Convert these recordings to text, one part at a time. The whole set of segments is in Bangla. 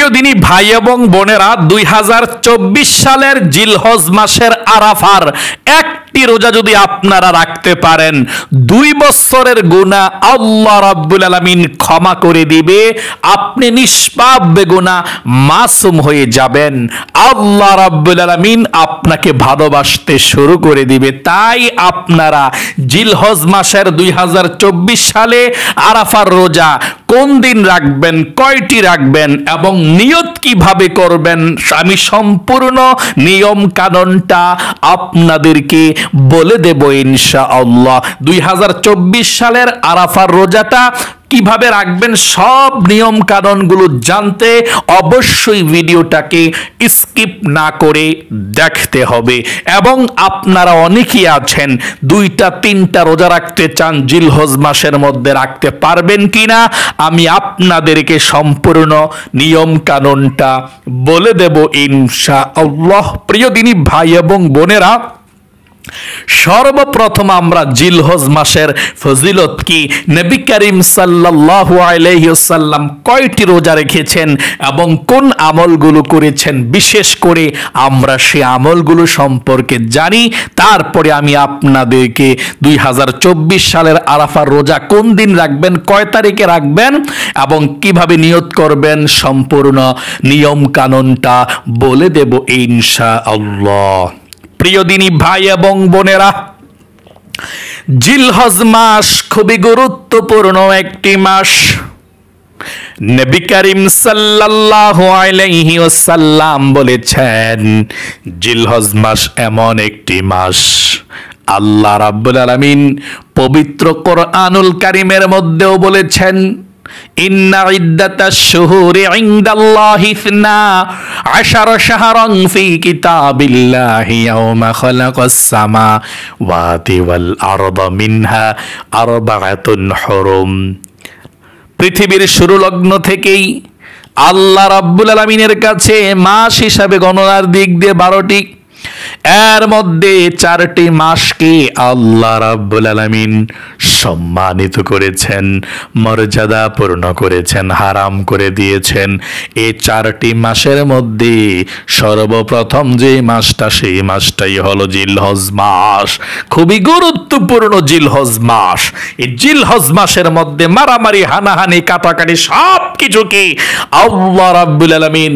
প্রিয় দিনী ভাই এবং বোনেরা, 2024 সালের জিলহজ মাসের আরাফার একটি রোজা যদি আপনারা রাখতে পারেন, 2 বছরের গুনাহ আল্লাহ রাব্বুল আলামিন ক্ষমা করে দিবে। আপনি নিষ্পাপ বেগুনাহ মাসুম হয়ে যাবেন। আল্লাহ রাব্বুল আলামিন আপনাকে ভালোবাসতে শুরু করে দিবে। তাই আপনারা জিলহজ মাসের 2024 সালে আরাফার রোজা কোন দিন রাখবেন, কয়টি রাখবেন এবং নিয়ত কিভাবে করবেন, আমি সম্পূর্ণ নিয়ম কানুনটা আপনাদেরকে বলে দেব ইনশাআল্লাহ। 2024 সালের আরাফার রোজাটা কিভাবে রাখবেন, সব নিয়ম কানুনগুলো জানতে অবশ্যই ভিডিওটাকে স্কিপ না করে দেখতে হবে। এবং আপনারা অনেকেই আছেন 2-3টা রোজা রাখতে চান, জিলহজ মাসের মধ্যে রাখতে পারবেন কিনা আমি আপনাদেরকে সম্পূর্ণ নিয়ম কানুনটা বলে দেব ইনশাআল্লাহ। প্রিয় দিনী ভাই এবং বোনেরা, সর্বপ্রথম আমরা জিলহজ মাসের ফজিলত কি, নবী করিম সাল্লাল্লাহু আলাইহি ওয়াসাল্লাম কয়টি রোজা রেখেছেন এবং কোন আমলগুলো করেছেন, বিশেষ করে আমরা সেই আমলগুলো সম্পর্কে জানি। তারপরে আমি আপনাদেরকে 2024 সালের আরাফার রোজা কোন দিন রাখবেন, কয় তারিখে রাখবেন এবং কিভাবে নিয়ত করবেন, সম্পূর্ণ নিয়ম কানুনটা বলে দেব ইনশাআল্লাহ। প্রিয় দিনী ভাই এবং বোনেরা, জিলহজ মাস খুবই গুরুত্বপূর্ণ একটি মাস। নবী করিম সাল্লাল্লাহু আলাইহি ওয়াসাল্লাম বলেছেন, জিলহজ মাস এমন একটি মাস, আল্লাহ রাব্বুল আলামিন পবিত্র কোরআনুল কারীমের মধ্যেও বলেছেন, ইন্না ইদ্দাতাশ শুহুরি ইনদাল্লাহি 12 শাহরান ফি কিতাবিল্লাহি ইয়াওমা খালাকাস সামাওয়াতি ওয়াল আরদা মিনহা আরবাআতুন হুরুম। পৃথিবীর শুরু লগ্ন থেকেই আল্লাহ রাব্বুল আলামিনের কাছে মাস হিসাবে গণনার দিক দিয়ে 12টি, এর মধ্যে 4টি মাসকে আল্লাহ রাব্বুল আলামিন সম্মানিত করেছেন, মর্যাদা পূর্ণ করেছেন, হারাম করে দিয়েছেন। এই 4টি মাসের মধ্যে সর্বপ্রথম যে মাসটা, সেই মাসটাই হলো জিলহজ মাস। খুবই গুরুত্বপূর্ণ জিলহজ মাস। এই জিলহজ মাসের মধ্যে মারামারি, হানাহানি, কাটাকাটি সব কিছুকে আল্লাহ রাব্বুল আলামিন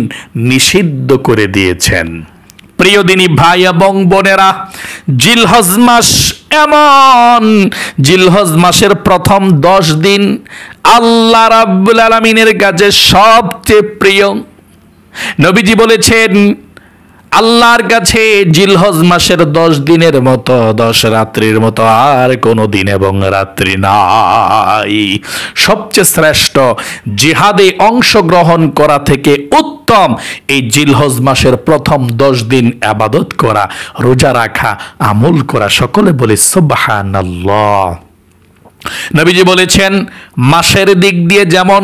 নিষিদ্ধ করে দিয়েছেন। প্রিয় দিনী ভাই এবং বোনেরা, জিলহজ মাস এমন, জিলহজ মাসের প্রথম 10 দিন আল্লাহ রাব্বুল আলামিনের কাছে সবচেয়ে প্রিয়। নবীজি বলেছেন, আল্লাহর কাছে জিলহজ মাসের 10 দিনের মতো, 10 রাত্রির মতো আর কোনো দিন এবং রাত্রি নাই। সবচেয়ে শ্রেষ্ঠ জিহাদে অংশগ্রহণ করা থেকে উত্তম এই জিলহজ মাসের প্রথম 10 দিন ইবাদত করা, রোজা রাখা, আমল করা। সকলে বলে সুবহানাল্লাহ। নবীজি বলেছেন, মাসের দিক দিয়ে যেমন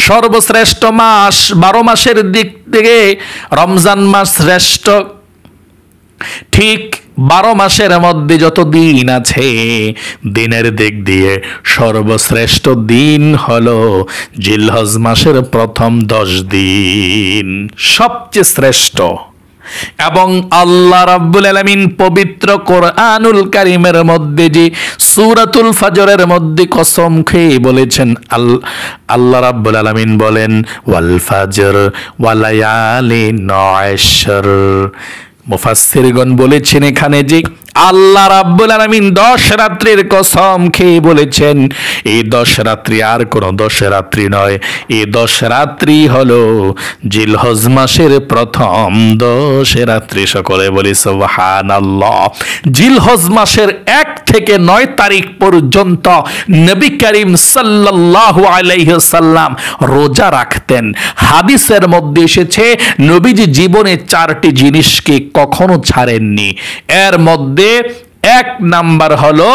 সর্বশ্রেষ্ঠ মাস, 12 মাসের দিক থেকে রমজান মাস শ্রেষ্ঠ, ঠিক 12 মাসের মধ্যে যত দিন আছে, দিনের দিক দিয়ে সর্বশ্রেষ্ঠ দিন হলো জিলহজ মাসের প্রথম 10 দিন, সবচেয়ে শ্রেষ্ঠ। এবং আল্লাহ রাব্বুল আলামিন পবিত্র কোরআনুল কারীমের মধ্যে যে সূরাতুল ফাজরের মধ্যে কসম খেয়ে বলেছেন, আল্লাহ রাব্বুল আলামিন বলেন, ওয়াল ফাজর ওয়ালায়ালিন আশর। মুফাসসিরগণ বলেছেন এখানে যে আল্লাহ রাব্বুল আলামিন 10 রাত্রির কসম খেয়ে বলেছেন, এই 10 রাত্রি আর কোনো 10 রাত্রি নয়, এই 10 রাত্রি হলো জিলহজ মাসের প্রথম 10 রাত্রি। সকলে বলি সুবহানাল্লাহ। জিলহজ মাসের 1 থেকে 9 তারিখ পর্যন্ত নবী করিম সাল্লাল্লাহু আলাইহি ওয়াসাল্লাম রোজা রাখতেন। হাদিসের মধ্যে এসেছে, নবীজি জীবনে 4টি জিনিসকে কখনো ছাড়েননি। এর মধ্যে 1 নাম্বার হলো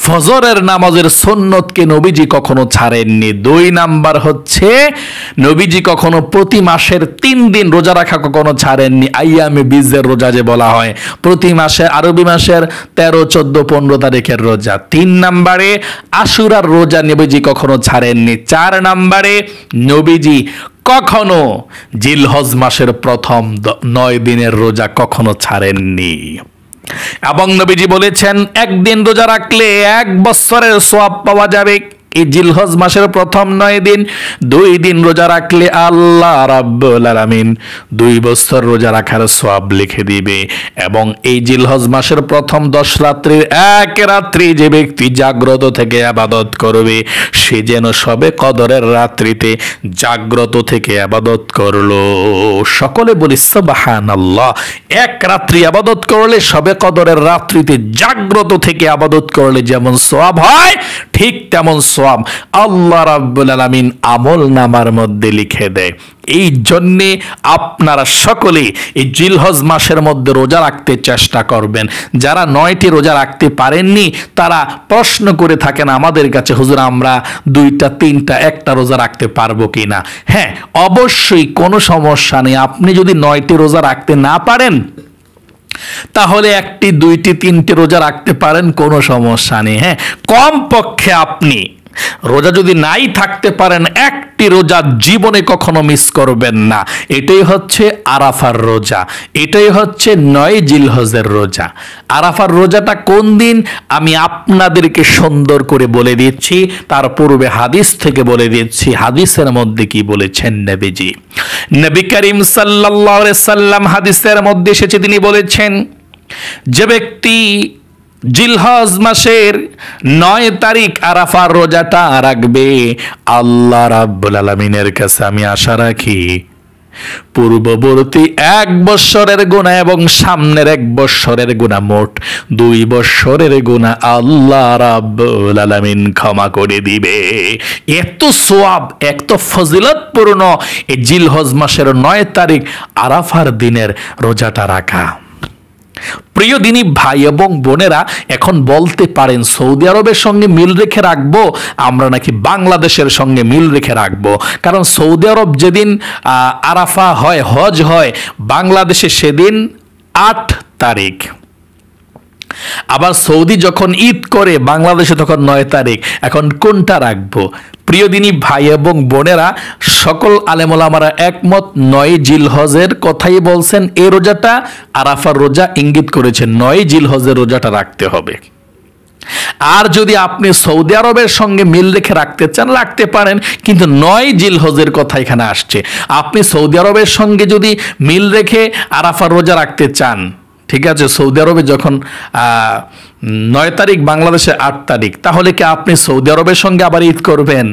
ফজরের নামাজের সুন্নতকে নবীজি কখনো ছাড়েননি। 2 নাম্বার হচ্ছে নবীজি কখনো প্রতি মাসের 3 দিন রোজা রাখা কখনো ছাড়েননি। আইয়ামে বীজের রোজা যে বলা হয়, প্রতি মাসে আরবি মাসের 13, 14, 15 তারিখের রোজা। 3 নাম্বারে আশুরার রোজা নবীজি কখনো ছাড়েননি। 4 নাম্বারে নবীজি কখনো জিলহজ মাসের প্রথম 9 দিনের রোজা কখনো ছাড়েননি। এবং নবীজি বলেছেন একদিন রোজা রাখলে 1 বছরের সওয়াব পাওয়া যাবে। এই জিলহজ মাসের প্রথম 9 দিন 2 দিন রোজা রাখলে আল্লাহ রাব্বুল আলামিন 2 বছর রোজা রাখার সওয়াব লিখে দিবে। এবং এই জিলহজ মাসের প্রথম 10 রাত্রির 1 রাত্রি যে ব্যক্তি জাগ্রত থেকে ইবাদত করবে, সে যেন সবে কদরের রাত্রিতে জাগ্রত থেকে ইবাদত করলো। সকলে বলি সুবহানাল্লাহ। 1 রাত্রি ইবাদত করলে সবে কদরের রাত্রিতে জাগ্রত থেকে ইবাদত করলে যেমন সওয়াব হয়, ঠিক তেমন সওয়াব আল্লাহ রাব্বুল আলামিন আমল নামার মধ্যে লিখে দেয়। এই জন্যে আপনারা সকলে এই জিলহজ মাসের মধ্যে রোজা রাখতে চেষ্টা করবেন। যারা 9টি রোজা রাখতে পারেননি তারা প্রশ্ন করে থাকেন আমাদের কাছে, হুজুর আমরা 2টা 3টা 1টা রোজা রাখতে পারবো কিনা। হ্যাঁ, অবশ্যই কোনো সমস্যা নেই। আপনি যদি 9টি রোজা রাখতে না পারেন তাহলে 1টি 2টি 3টি রোজা রাখতে পারেন, কোনো সমস্যা নেই। হ্যাঁ, কমপক্ষে আপনি রোজা যদি নাই থাকতে পারেন 1টি রোজা জীবনে কখনো মিস করবেন না। এটাই হচ্ছে আরাফার রোজা, এটাই হচ্ছে 9 জিলহজের রোজা। আরাফার রোজাটা কোন দিন আমি আপনাদেরকে সুন্দর করে বলে দিচ্ছি, তার পূর্বে হাদিস থেকে বলে দিচ্ছি। হাদিসের মধ্যে কি বলেছেন নবীজি? নবী করিম সাল্লাল্লাহু আলাইহি সাল্লাম হাদিসের মধ্যে এসেছে, তিনি বলেছেন যে ব্যক্তি জিলহজ মাসের 9 তারিখ আরাফার রোজাটা রাখবে, আল্লাহ রাব্বুল আলামিনের কাছে আমি আশা রাখি পূর্ববর্তী 1 বছরের গুনাহ এবং সামনের 1 বছরের গুনাহ, মোট 2 বছরের গুনাহ আল্লাহ রাব্বুল আলামিন ক্ষমা করে দিবে। এত সওয়াব, এত ফজিলতপূর্ণ এই জিলহজ মাসের 9 তারিখ আরাফার দিনের রোজাটা রাখা। প্রিয় দিনী ভাই এবং বোনেরা, এখন বলতে পারেন সৌদি আরবের সঙ্গে মিল রেখে রাখবো আমরা নাকি বাংলাদেশের সঙ্গে মিল রেখে রাখবো? কারণ সৌদি আরব যেদিন আরাফা হয়, হজ হয়, বাংলাদেশে সেদিন 8 তারিখ। আবার সৌদি যখন ঈদ করে বাংলাদেশে তখন 9 তারিখ। এখন কোনটা রাখবো? প্রিয় দিনী ভাই এবং বোনেরা, সকল আলেম ওলামারা একমত 9 জিলহজের কথাই বলছেন। এই রোজাটা আরাফার রোজা ইঙ্গিত করেছেন, 9 জিলহজের রোজাটা রাখতে হবে। আর যদি আপনি সৌদি আরবের সঙ্গে মিল রেখে রাখতে চান রাখতে পারেন, কিন্তু 9 জিলহজের কথা এখানে আসছে। আপনি সৌদি আরবের সঙ্গে যদি মিল রেখে আরাফার রোজা রাখতে চান, ঠিক আছে, সৌদি আরবে যখন 9 তারিখ, বাংলাদেশে 8 তারিখ, তাহলে কি আপনি সৌদি আরবের সঙ্গে আবার ঈদ করবেন,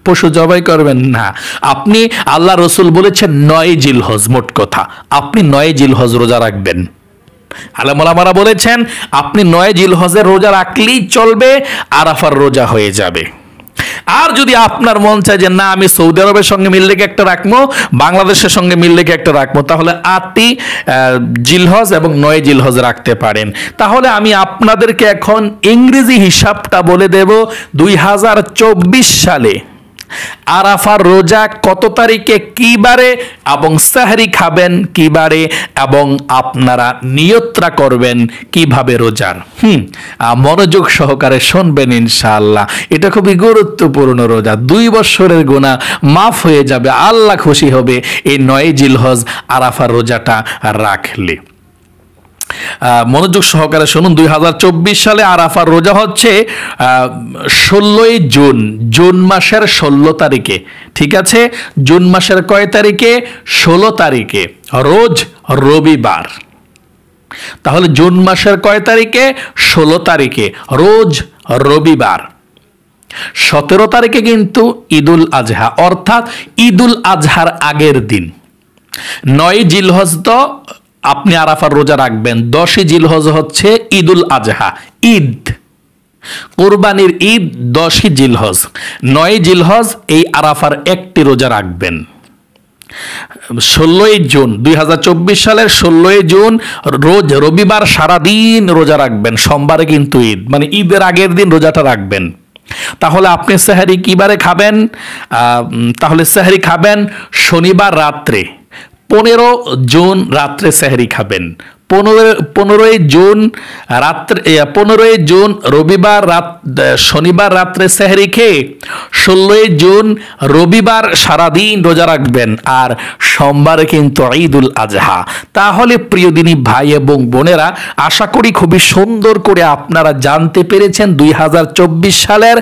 পশু জবাই করবেন? না, আপনি আল্লাহ রসুল বলেছেন 9 জিলহজ, মোট কথা আপনি 9 জিলহজ রোজা রাখবেন। আলেম ওলামারা বলেছেন আপনি 9 জিলহজের রোজা রাখলেই চলবে, আরাফার রোজা হয়ে যাবে। আর যদি আপনার মন চায় যে না আমি সৌদি আরবের সঙ্গে মিল রেখে একটা রাখবো, বাংলাদেশের সঙ্গে মিল রেখে একটা রাখবো, তাহলে 8টি জিলহজ এবং 9 জিলহজ রাখতে পারেন। তাহলে আমি আপনাদেরকে এখন ইংরেজি হিসাবটা বলে দেব। 2024 সালে আরাফার রোজা কত তারিখে, কি বারে, এবং সাহরি খাবেন কি বারে, এবং আপনারা নিয়তটা করবেন কিভাবে রোজার। মনোযোগ সহকারে শুনবেন ইনশাআল্লাহ। এটা খুবই গুরুত্বপূর্ণ রোজা। 2 বছরের গুনাহ মাফ হয়ে যাবে, আল্লাহ খুশি হবে এই 9 জিলহজ আরাফার রোজাটা রাখলে। মনোযোগ সহকারে শুনুন। 2024 সালে আরাফার রোজা হচ্ছে 16ই জুন, জুন মাসের 16 তারিখে। ঠিক আছে, জুন মাসের কয় তারিখে? 16 তারিখে, রোজ রবিবার। তাহলে জুন মাসের কয় তারিখে? 16 তারিখে, রোজ রবিবার। 17 তারিখে কিন্তু ঈদুল আজহা, অর্থাৎ ঈদুল আজহার আগের দিন। 9 জিলহজ তো আপনি আরাফার রোজা রাখবেন। 10ই জিলহজ হচ্ছে ঈদুল আজহা, ঈদ, কুরবানির ঈদ 10ই জিলহজ। 9 জিলহজ এই আরাফার একটি রোজা রাখবেন। 16 জুন 2024 সালের 16 জুন রোজ রবিবার সারাদিন রোজা রাখবেন। সোমবারে কিন্তু ঈদ, মানে ঈদের আগের দিন রোজাটা রাখবেন। তাহলে আপনি সেহরি কি বারে খাবেন? তাহলে সেহরি খাবেন শনিবার রাত্রে, 15 জুন রাত্রে সেহরি খাবেন। 15 জুন রাত্রে, 15 জুন রবিবার শনিবার রাত্রে সেহরি খেয়ে 16 জুন রবিবার সারাদিন রোজা রাখবেন, আর সোমবারে কিন্তু ঈদুল আজহা। তাহলে প্রিয় দিনী ভাই এবং বোনেরা, আশা করি খুবই সুন্দর করে আপনারা জানতে পেরেছেন 2024 সালের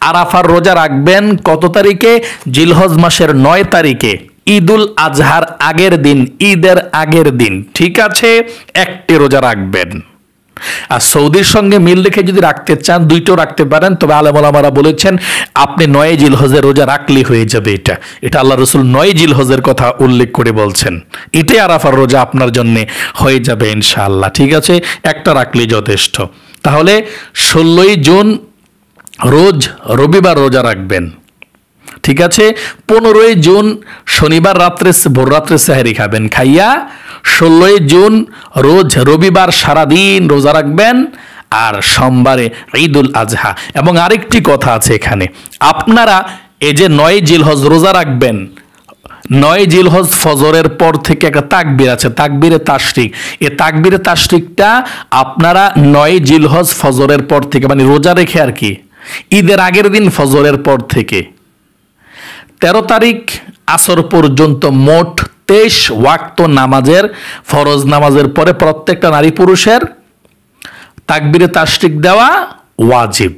আরাফার রোজা রাখবেন কত তারিখে? জিলহজ মাসের 9 তারিখে, ঈদুল আজহার আগের দিন, ঈদের আগের দিন। ঠিক আছে, একটি রোজা রাখবেন। আর সৌদির সঙ্গে মিল রেখে যদি রাখতে চান, দুইটাও রাখতে পারেন। তবে আলেম ওলামারা বলেছেন আপনি 9 জিলহজের রোজা রাখলেই হয়ে যাবে। এটা আল্লাহ রসুল 9 জিলহজের কথা উল্লেখ করে বলছেন। এটাই আরাফার রোজা আপনার জন্য হয়ে যাবে ইনশাআল্লাহ। ঠিক আছে, একটা রাখলেই যথেষ্ট। তাহলে 16 জুন রোজ রবিবার রোজা রাখবেন। ঠিক আছে, 15 জুন শনিবার রাত্রে ভোর রাত্রে সেহরি খাবেন, খাইয়া 16 জুন রোজ রবিবার সারাদিন রোজা রাখবেন, আর সোমবারে ঈদুল আজহা। এবং আরেকটি কথা আছে এখানে, আপনারা এই যে 9 জিলহজ রোজা রাখবেন, 9 জিলহজ ফজরের পর থেকে একটা তাকবীর আছে, তাকবীরে তাশরিক। এই তাকবীরে তাশরিকটা আপনারা 9 জিলহজ ফজরের পর থেকে, মানে রোজা রেখে আর কি, ঈদের আগের দিন ফজরের পর থেকে 13 তারিখ আসর পর্যন্ত মোট 23 ওয়াক্ত নামাজের, ফরজ নামাজের পরে প্রত্যেকটা নারী পুরুষের তাকবীরে তাশরিক দেওয়া ওয়াজিব।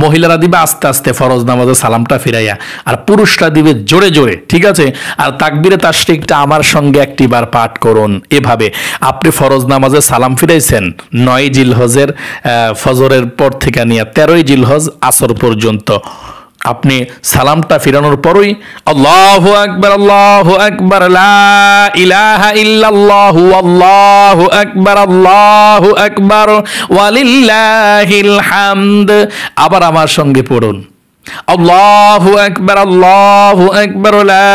মহিলারা দিবে আস্তে আস্তে ফরজ নামাজের সালামটা ফিরাইয়া, আর পুরুষরা দিবে জোরে জোরে। ঠিক আছে, আর তাকবীরে তাশরিকটা আমার সঙ্গে একটি বার পাঠ করুন। এভাবে আপনি ফরজ নামাজের সালাম ফিরাইছেন 9 জিলহজের ফজরের পর থেকে নিয়ে 13 জিলহজ আসর পর্যন্ত। আপনি সালামটা ফিরানোর পরই আল্লাহু আকবার লা ইলাহা ইল্লাল্লাহু আল্লাহু আকবার ওয়ালিল্লাহিল হামদ। আবার আমার সঙ্গে পড়ুন আল্লাহু আকবার লা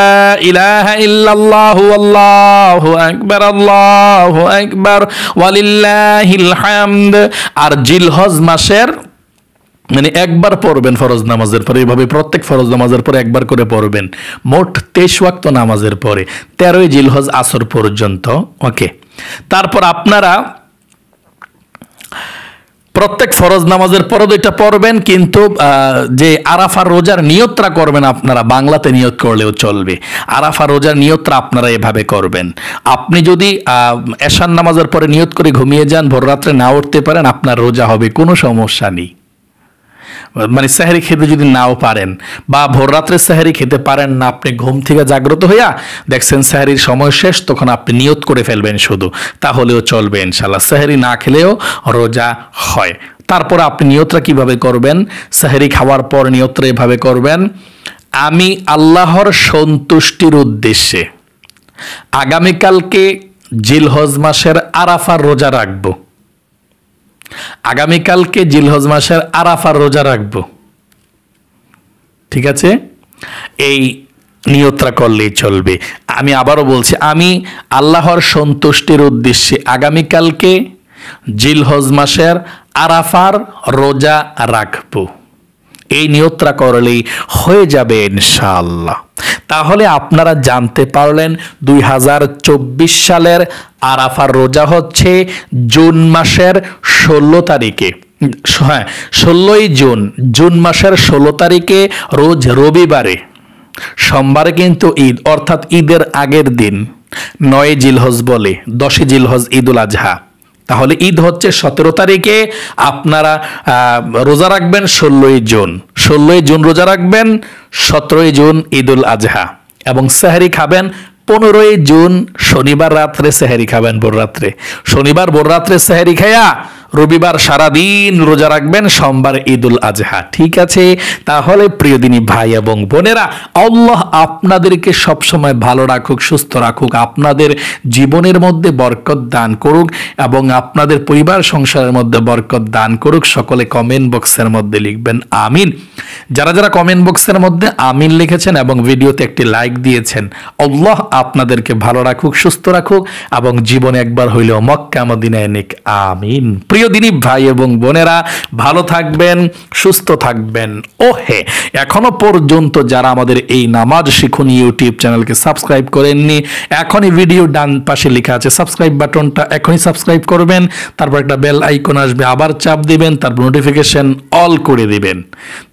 ইলাহা ইল্লাল্লাহু আল্লাহু আকবার ওয়ালিল্লাহিল হামদ। আর জিলহজ মাসের, মানে একবার পড়বেন ফরজ নামাজের পরে, এইভাবে প্রত্যেক ফরজ নামাজের পরে একবার করে পড়বেন, মোট 23 ওয়াক্ত নামাজের পরে 13 জিলহজ আসর পর্যন্ত। ওকে, তারপর আপনারা প্রত্যেক ফরজ নামাজের পরে এটা পড়বেন, কিন্তু যে আরাফার রোজার নিয়তটা করবেন আপনারা, বাংলাতে নিয়ত করলেও চলবে। আরাফার রোজার নিয়তটা আপনারা এভাবে করবেন। আপনি যদি এশার নামাজের পরে নিয়ত করে ঘুমিয়ে যান, ভোর রাত্রে না উঠতে পারেন, আপনার রোজা হবে, কোনো সমস্যা নেই। মানে সেহরি খেতে যদি নাও পারেন, বা ভোর রাত্রে সেহরি খেতে পারেন না, আপনি ঘুম থেকে জাগ্রত হইয়া দেখছেন সেহরির সময় শেষ, তখন আপনি নিয়ত করে ফেলবেন শুধু, তাহলেও চলবে ইনশাল্লাহ। সেহরি না খেলেও রোজা হয়। তারপর আপনি নিয়তটা কিভাবে করবেন? সেহরি খাওয়ার পর নিয়তটা এভাবে করবেন, আমি আল্লাহর সন্তুষ্টির উদ্দেশ্যে আগামীকালকে জিলহজ মাসের আরাফার রোজা রাখবো। আগামীকালকে জিলহজ মাসের আরাফার রোজা রাখবো। ঠিক আছে, এই নিয়তটা করলেই চলবে। আমি আবারও বলছি, আমি আল্লাহর সন্তুষ্টির উদ্দেশ্যে আগামীকালকে জিলহজ মাসের আরাফার রোজা রাখবো। এই নিয়তটা করলেই হয়ে যাবে ইনশাআল্লাহ। তাহলে আপনারা জানতে পারলেন 2024 সালের আরাফার রোজা হচ্ছে জুন মাসের 16 তারিখে। হ্যাঁ, 16 জুন, জুন মাসের 16 তারিখে রোজ রবিবারে, সোমবারে কিন্তু ঈদ, অর্থাৎ ঈদের আগের দিন 9 জিলহজ বলে, 10 জিলহজ ঈদুল আজহা। তাহলে ঈদ হচ্ছে 17 তারিখে, আপনারা রোজা রাখবেন 16 জুন। 16 জুন রোজা রাখবেন, 17 জুন ঈদুল আজহা, এবং সেহরি খাবেন 15 জুন শনিবার রাত্রে সেহরি খাবেন ভোর রাত্রে। শনিবার ভোর রাত্রে সেহরি খাইয়া রবিবার সারাদিন রোজা রাখবেন, সোমবার ঈদুল আজহা। ঠিক আছে, তাহলে প্রিয় দিনী ভাই এবং বোনেরা, আল্লাহ আপনাদেরকে সবসময় ভালো রাখুক, সুস্থ রাখুক, আপনাদের জীবনের মধ্যে বরকত দান করুক এবং আপনাদের পরিবার সংসারের মধ্যে বরকত দান করুক। সকলে কমেন্ট বক্সের মধ্যে লিখবেন আমিন। যারা যারা কমেন্ট বক্সের মধ্যে আমিন লিখেছেন এবং ভিডিওতে একটি লাইক দিয়েছেন, আল্লাহ আপনাদেরকে ভালো রাখুক, সুস্থ রাখুক এবং জীবনে একবার হইলেও মক্কা মদিনায় নিক, আমিন। প্রিয় দিনী ভাই এবং বোনেরা, ভালো থাকবেন, সুস্থ থাকবেন। ওহে, এখনো পর্যন্ত যারা আমাদের এই নামাজ শিখুন ইউটিউব চ্যানেলকে সাবস্ক্রাইব করেননি, এখনই ভিডিও ডান পাশে লেখা আছে সাবস্ক্রাইব বাটনটা এখনই সাবস্ক্রাইব করবেন, তারপর একটা বেল আইকন আসবে, আবার চাপ দিবেন, তারপর নোটিফিকেশন অল করে দিবেন,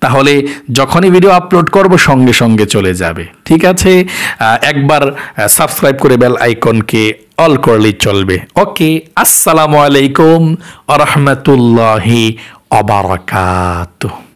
তাহলে যখনই ভিডিও আপলোড করব সঙ্গে সঙ্গে চলে যাবে। ঠিক আছে, একবার সাবস্ক্রাইব করে বেল আইকনকে অল করলেই চলবে। ওকে, আসসালামু আলাইকুম ওয়া রাহমাতুল্লাহি ওয়া বারাকাতুহু।